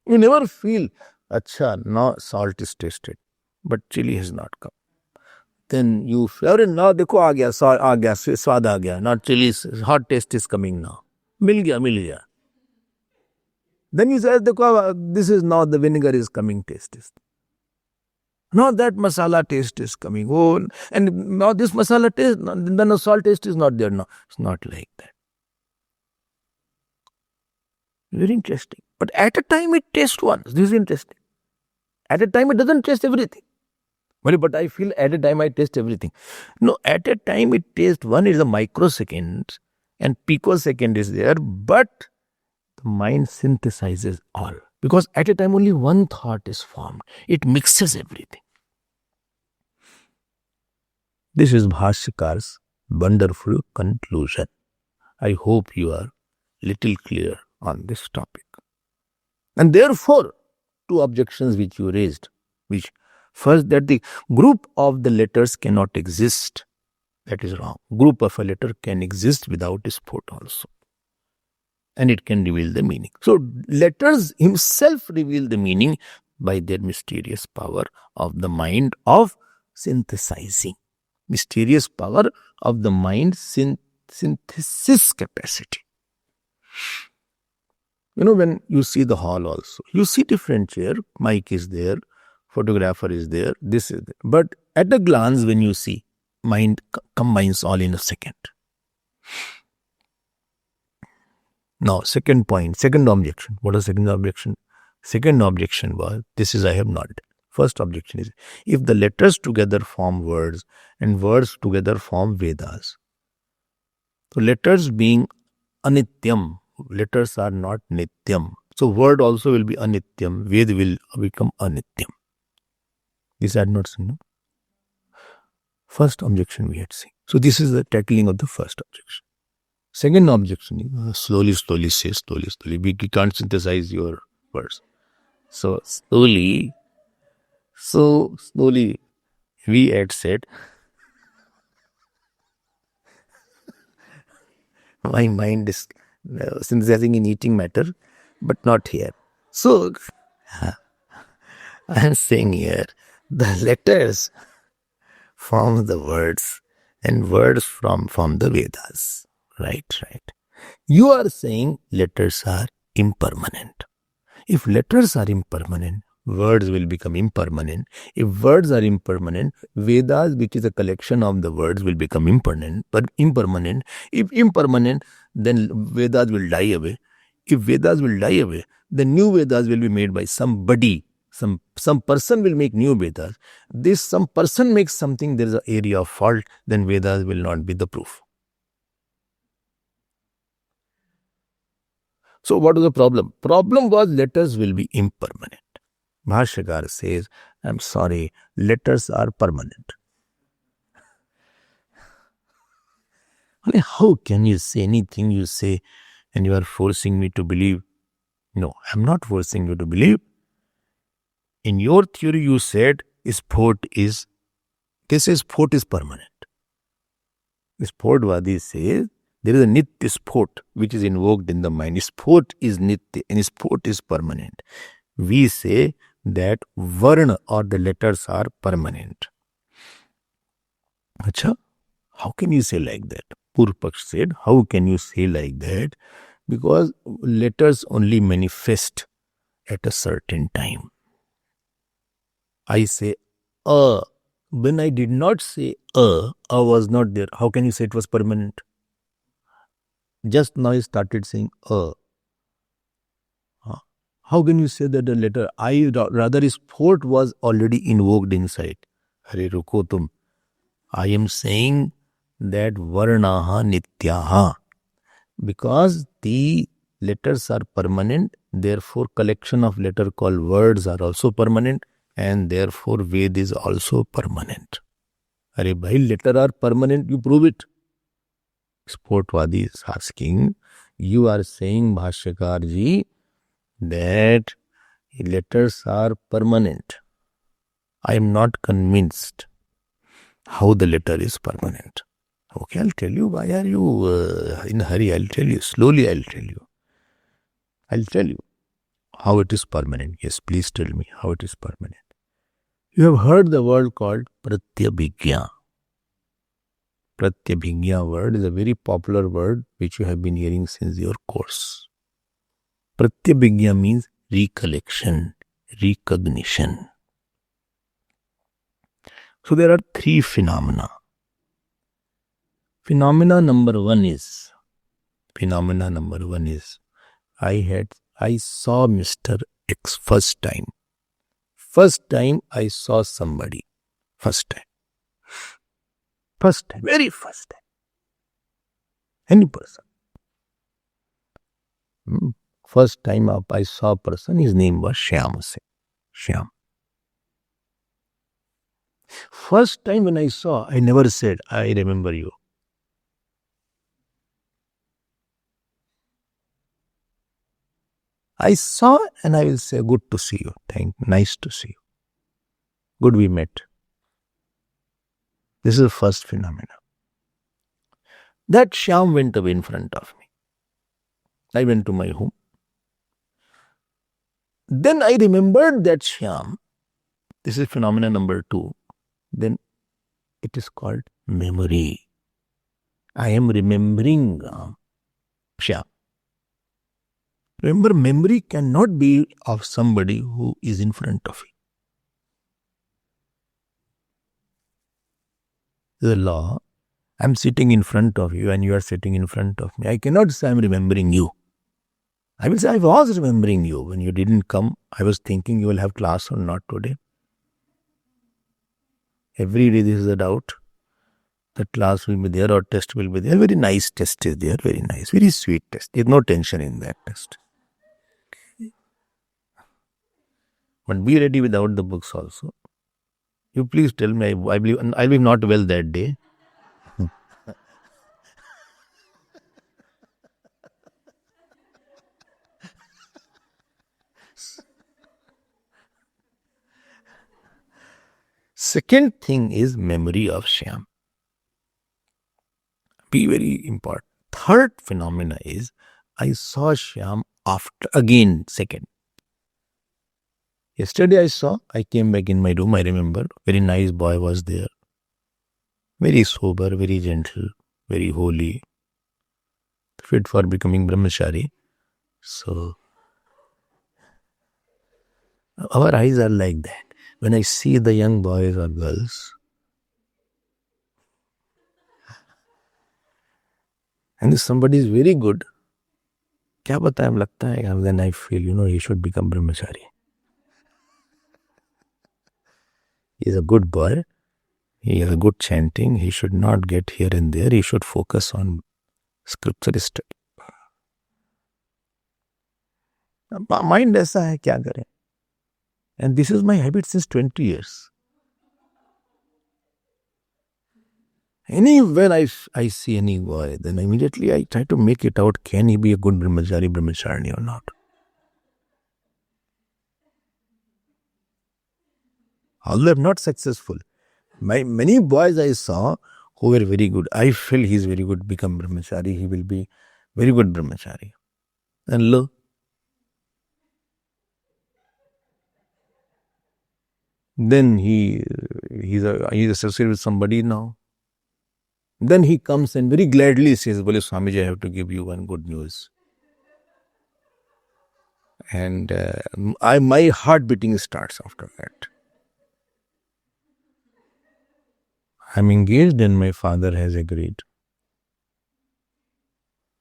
You never feel, acha, now salt is tasted, but chili has not come. Then you feel, now dekho aa gaya, swad aa gaya, now chili, hot taste is coming now. Mil gaya. Then you say, dekho, this is now the vinegar is coming taste. Now that masala taste is coming. Oh, and now this masala taste, then the salt taste is not there now. It's not like that. Very interesting. But at a time it tastes once. This is interesting. At a time it doesn't taste everything. Well, but I feel at a time I taste everything. No, at a time it tastes one is a microsecond and picosecond is there, but the mind synthesizes all. Because at a time only one thought is formed. It mixes everything. This is Bhashyakar's wonderful conclusion. I hope you are little clear on this topic. And therefore, two objections which you raised, which first that the group of the letters cannot exist. That is wrong. Group of a letter can exist without a sport also. And it can reveal the meaning. So letters himself reveal the meaning by their mysterious power of the mind of synthesizing. Mysterious power of the mind synthesis capacity. You know, when you see the hall also, you see different chair, mic is there, photographer is there, this is there. But at a glance when you see, mind combines all in a second. Now, second point, second objection. What is second objection? Second objection was, this is I have not done. First objection is, if the letters together form words and words together form Vedas. So letters being anityam, letters are not nityam. So word also will be anityam, Ved will become anityam. This I had not seen. No? First objection we had seen. So this is the tackling of the first objection. Second objection, slowly say, slowly. We can't synthesize your words. So slowly, we had said, my mind is synthesizing in eating matter, but not here. So, I am saying here, the letters form the words and words form the Vedas. Right. You are saying letters are impermanent. If letters are impermanent, words will become impermanent. If words are impermanent, Vedas, which is a collection of the words, will become impermanent. If impermanent, then Vedas will die away. If Vedas will die away, then new Vedas will be made by somebody. Some person will make new Vedas. This some person makes something, there is an area of fault, then Vedas will not be the proof. So what was the problem? Problem was letters will be impermanent. Bhashyakar says, I'm sorry, letters are permanent. How can you say anything you say and you are forcing me to believe? No, I'm not forcing you to believe. In your theory you said sport is permanent. Sportvadi says there is a nitya sport which is invoked in the mind. Sport is nitya and sport is permanent. We say that varna or the letters are permanent. Acha, how can you say like that? Purvapaksha said, how can you say like that? Because letters only manifest at a certain time. I say a. When I did not say a was not there. How can you say it was permanent? Just now I started saying a. How can you say that the letter I, rather his thought was already invoked inside? Hare ruko tum. I am saying that varnaha nityaha. Because the letters are permanent, therefore collection of letter called words are also permanent, and therefore Ved is also permanent. Arey bhai, letter are permanent, you prove it. Sportvadi is asking, you are saying, Bhashyakar ji, that letters are permanent. I am not convinced how the letter is permanent. Okay, I'll tell you. Why are you in a hurry? I'll tell you. Slowly I'll tell you. I'll tell you how it is permanent. Yes, please tell me how it is permanent. You have heard the word called pratyabhigya. Pratyabhigya word is a very popular word which you have been hearing since your course. Pratyabhigya means recollection, recognition. So there are three phenomena. Phenomena number one is I saw Mr. X first time. First time I saw somebody. First time. Very first time. Any person. First time up I saw a person, his name was Shyam. Shyam. First time when I saw, I never said, I remember you. I saw and I will say, good to see you. Nice to see you. Good we met. This is the first phenomena. That Shyam went away in front of me. I went to my home. Then I remembered that Shyam. This is phenomena number two. Then it is called memory. I am remembering Shyam. Remember, memory cannot be of somebody who is in front of you. The law, I am sitting in front of you and you are sitting in front of me. I cannot say I am remembering you. I will say I was remembering you. When you didn't come, I was thinking you will have class or not today. Every day this is a doubt. The class will be there or test will be there. Very nice test is there. Very nice. Very sweet test. There is no tension in that test. But be ready without the books also. You please tell me, I believe I'll be not well that day. Second thing is memory of Shyam. Be very important. Third phenomena is I saw Shyam after, again, second. Yesterday I came back in my room, I remember, very nice boy was there. Very sober, very gentle, very holy, fit for becoming Brahmachari. So, our eyes are like that. When I see the young boys or girls, and if somebody is very good, क्या पता है, लगता है, then I feel, he should become Brahmachari. He is a good boy. He has a good chanting. He should not get here and there. He should focus on scripture study. Mind ऐसा है, क्या करें? And this is my habit since 20 years. When I see any boy, then immediately I try to make it out, can he be a good brahmachari or not? Although I'm not successful. Many boys I saw who were very good. I feel he's very good, become brahmachari. He will be very good brahmachari. And look, then he's associated with somebody now. Then he comes and very gladly says, "Bole Swamiji, I have to give you one good news." And my heart beating starts after that. I'm engaged and my father has agreed.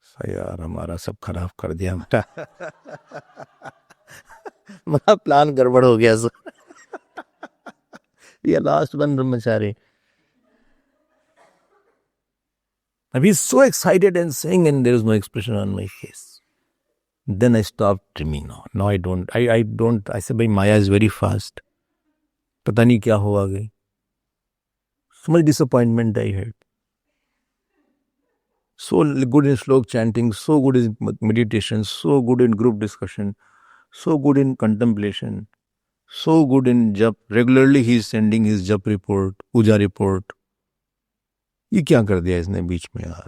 So यार हमारा सब खराब कर दिया मेरा plan गड़बड़ हो गया sir. We are last one brahmachari. And he's so excited and saying, and there is no expression on my face. Then I stopped dreaming now. Now I don't. I say, bhai, Maya is very fast. पता नहीं क्या हो आ गई. So much disappointment I had. So good in slok chanting, so good in meditation, so good in group discussion, so good in contemplation, so good in jap. Regularly he is sending his jap report, puja report. ये क्या कर दिया इसने बीच में यार?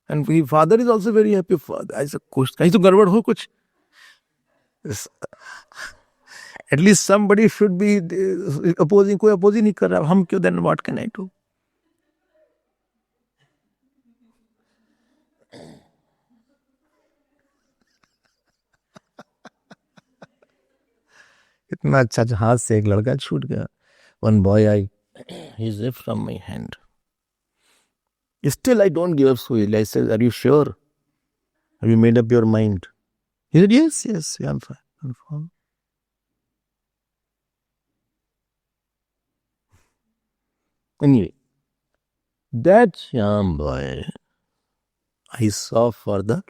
And his father is also very happy. I said, कहीं तो गड़बड़ हो कुछ. At least somebody should be opposing. कोई oppose नहीं कर रहा. हम क्यों? Then what can I do? इतना अच्छा हाथ से एक लड़का छूट गया. One boy, he ripped from my hand. Still, I don't give up so easily. I said, "Are you sure? Have you made up your mind?" He said, "Yes, yes, I'm fine. I'm fine." Anyway, that young boy I saw for the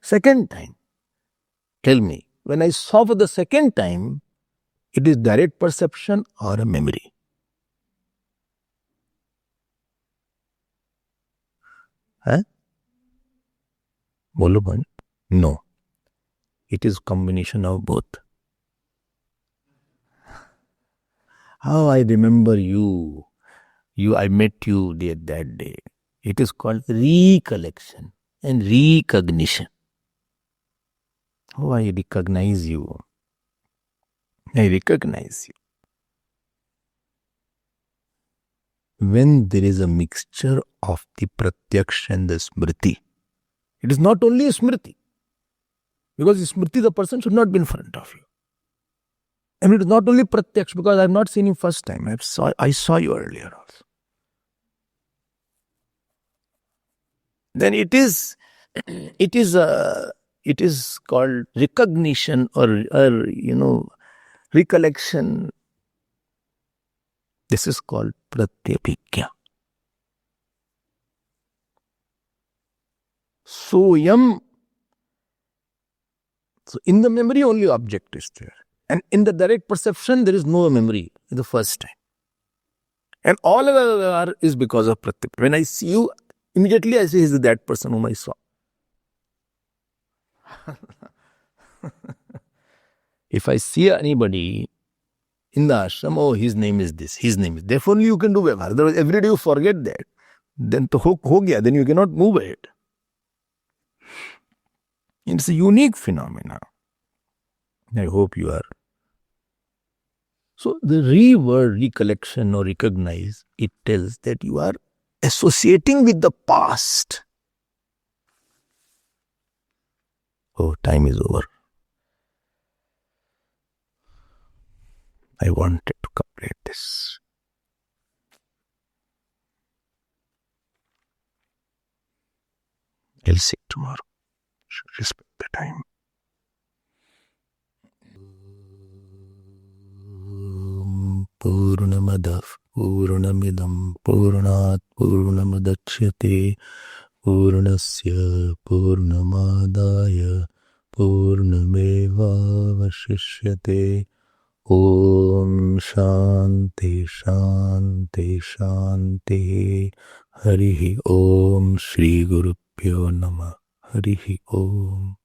second time. Tell me, when I saw for the second time, it is direct perception or a memory? Huh? Bolo bhai? No. It is combination of both. How I remember you. I met you that day. It is called recollection and recognition. Oh, I recognize you. I recognize you. When there is a mixture of the pratyaksha and the smriti, it is not only a smriti. Because smriti, the person should not be in front of you. And it is not only pratyaksh, because I have not seen him first time. I saw you earlier also. Then it is called recognition or recollection. This is called pratyabhikya. Soyam. So in the memory only object is there. And in the direct perception there is no memory the first time. And all other is because of pratyabhikya. When I see you, immediately I say, is that person whom I saw. If I see anybody in the ashram, oh, his name is this, his name is. Therefore, only you can do vyavhar. Otherwise, every day you forget that. Then to ho gaya, then you cannot move it. It's a unique phenomena. I hope you are. So the word recollection or recognize, it tells that you are associating with the past. Oh, time is over. I wanted to complete this. I'll see you tomorrow. Should respect the time. Purnamadav Purnamidam Purnat Purnamadachyate Purnasya Purnamadaya Purnameva Vashishyate. Om Shanti Shanti Shanti. Harihi Om Shri Guru Pyo Namah. Harihi Om.